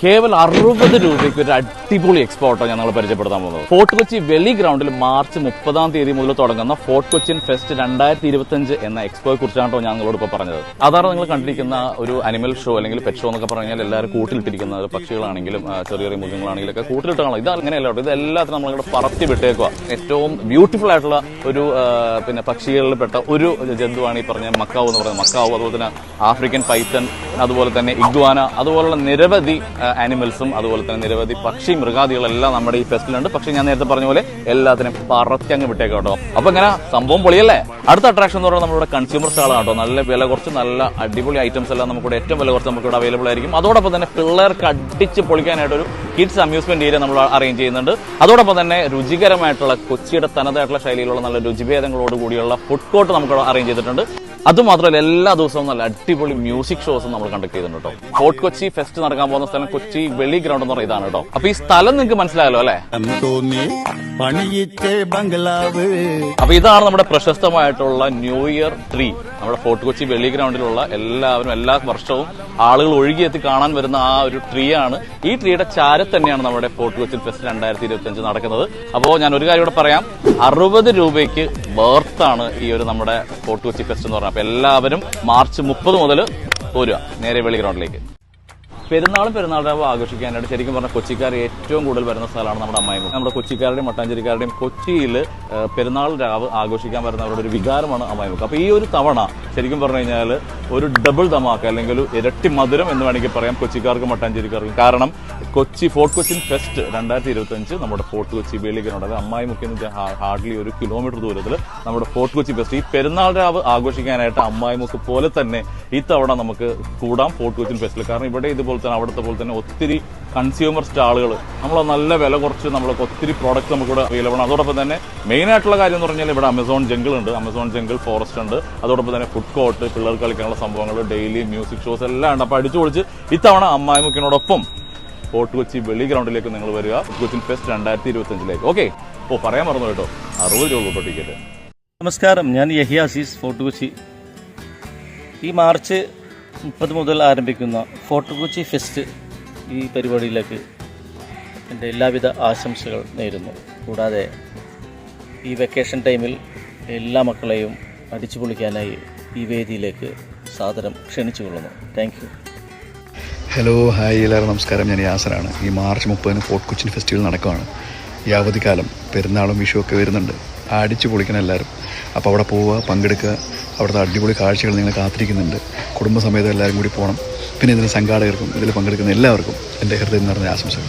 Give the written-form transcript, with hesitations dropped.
കേവലം 60 രൂപയ്ക്ക് ഒരു അടിപൊളി എക്സ്പോർട്ടോ ഞങ്ങൾ പരിചയപ്പെടുത്താൻ പോകുന്നത്. ഫോർട്ട് കൊച്ചി വെളി ഗ്രൗണ്ടിൽ മാർച്ച് 30 മുതൽ തുടങ്ങുന്ന ഫോർട്ട് കൊച്ചിൻ ഫെസ്റ്റ് 2025 എന്ന എക്സ്പോയെ കുറിച്ചാണോ ഞാൻ നിങ്ങളോട് ഇപ്പോൾ പറഞ്ഞത്. അതാണ് നിങ്ങൾ കണ്ടിരിക്കുന്ന ഒരു അനിമൽ ഷോ അല്ലെങ്കിൽ പെറ്റ് ഷോ എന്നൊക്കെ പറഞ്ഞാൽ എല്ലാവരും കൂട്ടിലിട്ടിരിക്കുന്നത് പക്ഷികളാണെങ്കിലും ചെറിയ ചെറിയ മൃഗങ്ങളാണെങ്കിലും ഒക്കെ കൂട്ടിലിട്ട് കാണാം. ഇത് അങ്ങനെയല്ല, ഇത് എല്ലാത്തിനും നമ്മളിവിടെ പറത്തി വിട്ടേക്കുക. ഏറ്റവും ബ്യൂട്ടിഫുൾ ആയിട്ടുള്ള ഒരു പക്ഷികളിൽ പെട്ട ഒരു ജന്തുവാണ് ഈ പറഞ്ഞ മക്കാവ് എന്ന് പറയുന്നത്. മക്കാവ്, അതുപോലെ തന്നെ ആഫ്രിക്കൻ പൈത്തൺ, അതുപോലെ തന്നെ ഇഗ്വാന, അതുപോലുള്ള നിരവധി ആനിമൽസും അതുപോലെ തന്നെ നിരവധി പക്ഷി മൃഗാദികളെല്ലാം നമ്മുടെ ഈ ഫെസ്റ്റിലുണ്ട്. പക്ഷേ ഞാൻ നേരത്തെ പറഞ്ഞ പോലെ എല്ലാത്തിനും പറത്തി വിട്ടേക്കാം കേട്ടോ. അപ്പൊ ഇങ്ങനെ സംഭവം പൊളിയല്ലേ. അടുത്ത അട്രാക്ഷൻ എന്ന് പറയുന്നത് നമ്മുടെ കൺസ്യൂമർ സ്റ്റാളാണ് കേട്ടോ. നല്ല വില കുറച്ച് നല്ല അടിപൊളി ഐറ്റംസ് എല്ലാം നമുക്കിവിടെ ഏറ്റവും വില കുറച്ച് നമുക്കിവിടെ അവൈലബിൾ ആയിരിക്കും. അതോടൊപ്പം തന്നെ പിള്ളേർക്ക് അടിച്ച് പൊളിക്കാനായിട്ടൊരു കിഡ്സ് അമ്യൂസ്മെന്റ് ഏരിയ നമ്മൾ അറേഞ്ച് ചെയ്യുന്നുണ്ട്. അതോടൊപ്പം തന്നെ രുചികരമായിട്ടുള്ള കൊച്ചിയുടെ തനതായിട്ടുള്ള ശൈലിയിലുള്ള നല്ല രുചിഭേദങ്ങളോട് കൂടിയുള്ള ഫുഡ് കോർട്ട് നമുക്ക് അറേഞ്ച് ചെയ്തിട്ടുണ്ട്. അതുമാത്രമല്ല എല്ലാ ദിവസവും നല്ല അടിപൊളി മ്യൂസിക് ഷോസും നമ്മൾ കണ്ടക്ട് ചെയ്യുന്നുണ്ട് കേട്ടോ. ഫോർട്ട് കൊച്ചി ഫെസ്റ്റ് നടക്കാൻ പോകുന്ന സ്ഥലം കൊച്ചി വെളി ഗ്രൗണ്ട് എന്ന് പറയുന്നത് ഇതാണ് കേട്ടോ. അപ്പൊ ഈ സ്ഥലം നിങ്ങൾക്ക് മനസ്സിലായല്ലോ അല്ലെ. അപ്പൊ ഇതാണ് നമ്മുടെ പ്രശസ്തമായിട്ടുള്ള ന്യൂ ഇയർ ട്രീ. നമ്മുടെ ഫോർട്ട് കൊച്ചി വെളി ഗ്രൗണ്ടിലുള്ള എല്ലാവരും എല്ലാ വർഷവും ആളുകൾ ഒഴുകിയെത്തി കാണാൻ വരുന്ന ആ ഒരു ട്രീ ആണ്. ഈ ട്രീയുടെ ചാരത്ത് തന്നെയാണ് നമ്മുടെ ഫോർട്ട് കൊച്ചി ഫെസ്റ്റ് 2025 നടക്കുന്നത്. അപ്പോൾ ഞാൻ ഒരു കാര്യം ഇവിടെ പറയാം, 60 രൂപയ്ക്ക് ബർത്താണ് ഈ ഒരു നമ്മുടെ ഫോർട്ട് കൊച്ചി ഫെസ്റ്റ് എന്ന് പറഞ്ഞാൽ. അപ്പൊ എല്ലാവരും മാർച്ച് 30 മുതൽ പോരുക നേരെ വെളി ഗ്രൗണ്ടിലേക്ക്. പെരുന്നാളും ആഘോഷിക്കാനായിട്ട് ശരിക്കും പറഞ്ഞാൽ കൊച്ചിക്കാർ ഏറ്റവും കൂടുതൽ വരുന്ന സ്ഥലമാണ് നമ്മുടെ അമ്മായിമുക്ക്. നമ്മുടെ കൊച്ചിക്കാരുടെയും മട്ടാഞ്ചേരിക്കാരുടെയും കൊച്ചിയിൽ പെരുന്നാൾ രാവ് ആഘോഷിക്കാൻ വരുന്നവരുടെ ഒരു വികാരമാണ് അമ്മായിമുക്ക്. അപ്പൊ ഈ ഒരു തവണ ശരിക്കും പറഞ്ഞു കഴിഞ്ഞാൽ ഒരു ഡബിൾ ധമാക്ക അല്ലെങ്കിൽ ഒരു ഇരട്ടി മധുരം എന്ന് വേണമെങ്കിൽ പറയാം കൊച്ചിക്കാർക്കും മട്ടാഞ്ചേരിക്കാർക്കും. കാരണം ഫോർട്ട് കൊച്ചിൻ ഫെസ്റ്റ് 2025 നമ്മുടെ ഫോർട്ട് കൊച്ചി വെളി ഗ്രൗണ്ട്, അത് അമ്മായിമുക്കിൽ ഹാർഡ്ലി 1 കിലോമീറ്റർ ദൂരത്തിൽ നമ്മുടെ ഫോർട്ട് കൊച്ചി ഫെസ്റ്റ് ഈ പെരുന്നാൾ രാവ് ആഘോഷിക്കാനായിട്ട് അമ്മായിമുക്ക് പോലെ തന്നെ ഈ തവണ നമുക്ക് കൂടാം ഫോർട്ട് കൊച്ചിൻ ഫെസ്റ്റിൽ. കാരണം ഇവിടെ ഇതുപോലെ തന്നെ അവിടുത്തെ പോലെ തന്നെ ഒത്തിരി കൺസ്യൂമർ സ്റ്റാളുകൾ നമ്മൾ നല്ല വില കുറച്ച് നമ്മൾക്ക് ഒത്തിരി പ്രോഡക്റ്റ് നമുക്കിവിടെ അവൈലബിൾ ആണ്. അതോടൊപ്പം തന്നെ മെയിൻ ആയിട്ടുള്ള കാര്യം എന്ന് പറഞ്ഞാൽ ഇവിടെ ആമസോൺ ജംഗിൾ ഉണ്ട്, ആമസോൺ ജംഗിൾ ഫോറസ്റ്റ് ഉണ്ട്. അതോടൊപ്പം തന്നെ ഫുഡ് കോർട്ട്, പിള്ളേർക്ക് കളിക്കാനുള്ള സംഭവങ്ങൾ, ഡെയിലി മ്യൂസിക് ഷോസ് എല്ലാം ഉണ്ട്. അപ്പൊ അടിച്ചു പൊളിച്ച് ഇത്തവണ അമ്മായിമുക്കിനോടൊപ്പം ഫോർട്ട് കൊച്ചി വെളി ഗ്രൗണ്ടിലേക്ക് നിങ്ങൾ വരിക, കൊച്ചിൻ ഫെസ്റ്റ് 2025. ഓക്കെ, പറയാൻ മറന്നു കേട്ടോ, 60 രൂപ കേട്ടോ ടിക്കറ്റ്. നമസ്കാരം, ഞാൻ യഹിയ അസീസ്, ഫോർട്ട് കൊച്ചി. ഈ മാർച്ച് 30 മുതൽ ആരംഭിക്കുന്ന ഫോർട്ട് കൊച്ചി ഫെസ്റ്റ് ഈ പരിപാടിയിലേക്ക് എൻ്റെ എല്ലാവിധ ആശംസകൾ നേരുന്നു. കൂടാതെ ഈ വെക്കേഷൻ ടൈമിൽ എല്ലാ മക്കളെയും അടിച്ചു പൊളിക്കാനായി ഈ വേദിയിലേക്ക് സാദരം ക്ഷണിച്ചുകൊള്ളുന്നു. Thank you. ഹലോ, ഹായ്, എല്ലാവരും നമസ്കാരം. ഞാൻ യാസറാണ്. ഈ മാർച്ച് 30 ഫോർട്ട് കൊച്ചിൻ ഫെസ്റ്റിവൽ നടക്കുകയാണ്. ഈ അവധിക്കാലം പെരുന്നാളും വിഷുവൊക്കെ വരുന്നുണ്ട്. അടിച്ചു പൊളിക്കണം എല്ലാവരും. അപ്പോൾ അവിടെ പോവുക, പങ്കെടുക്കുക. അവിടുത്തെ അടിപൊളി കാഴ്ചകൾ നിങ്ങൾ കാത്തിരിക്കുന്നുണ്ട്. കുടുംബസമേതം എല്ലാവരും കൂടി പോകണം. പിന്നെ ഇതിന് സംഘാടകർക്കും ഇതിൽ പങ്കെടുക്കുന്ന എല്ലാവർക്കും എൻ്റെ ഹൃദയം നിറഞ്ഞ ആശംസകൾ.